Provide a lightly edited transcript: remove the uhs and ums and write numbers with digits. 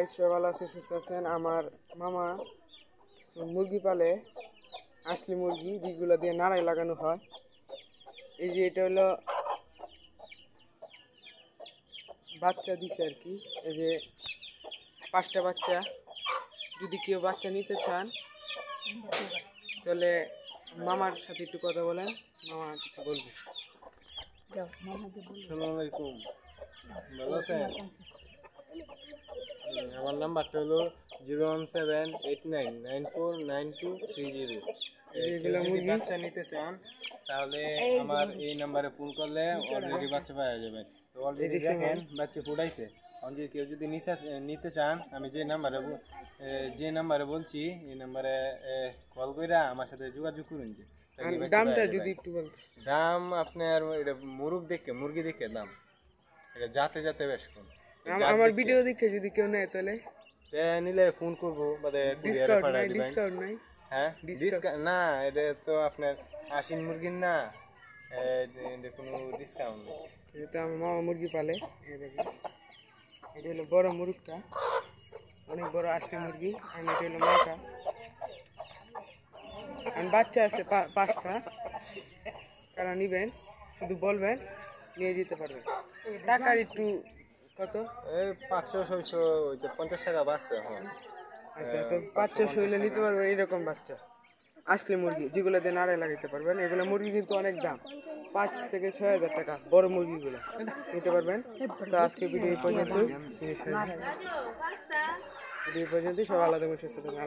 সবাই ভালো আছেন, সুস্থ আছেন। আমার মামা মুরগি পালে, আসলি মুরগি যেগুলো দিয়ে নাড়াই লাগানো হয়। এই যে এটা হলো বাচ্চা দিছে আর কি। এই যে 5টা বাচ্চা। যদি কেউ বাচ্চা নিতে চান তাহলে মামার সাথে একটু কথা বলেন, মামা কিছু বলবে। আসসালামু আলাইকুম, ভালো আছেন? আমার নাম্বারটা হলো 01789949230। কেউ যদি বাচ্চা নিতে চান তাহলে আমার এই নাম্বারে ফোন করলে অলরেডি বাচ্চা পাওয়া যাবে। তো অলরেডি দেখেন বাচ্চা ফুটাইছে। কেউ যদি নিতে চান, আমি যে নাম্বারে বলছি এই নাম্বারে কল করে আমার সাথে যোগাযোগ করুন। দামটা যদি একটু বলতে। দাম আপনার এটা মুরগি দেখে দাম, এটা যাতে যাতে বেশ কম। আমার ভিডিও দেখে যদি কেউ নেয় তাহলে নিলে ফোন করবো, বাদে কুরিয়ারে পাঠিয়ে দিবেন। ডিসকাউন্ট নাই? হ্যাঁ, ডিসকাউন্ট না, এটা তো আপনার আশিন মুরগির না, কোনো ডিসকাউন্ট নেই। এটা আমার মামা মুরগি পালে। এই দেখেন, এটা হলো বড় মুরগটা, অনেক বড় আসলি মুরগি। আর এটা হলো মাটা, আর বাচ্চা আছে 5টা। কারা নিবেন শুধু বলবেন, নিয়ে যেতে পারবেন। টাকার একটু কত? এই 500-650 টাকা বাচ্চা। হ্যাঁ, আচ্ছা, তো 500 হইলে নিতে পারবেন এরকম বাচ্চা আসলি মুরগি, যেগুলো দিয়ে নাড়াই লাগাইতে পারবেন। এগুলো মুরগি কিন্তু অনেক দাম, 5 থেকে 6 হাজার টাকা বড় মুরগিগুলো নিতে পারবেন। তো আজকে ভিডিও এই পর্যন্তই। সবাই আলাদা সুস্থ থাকবেন।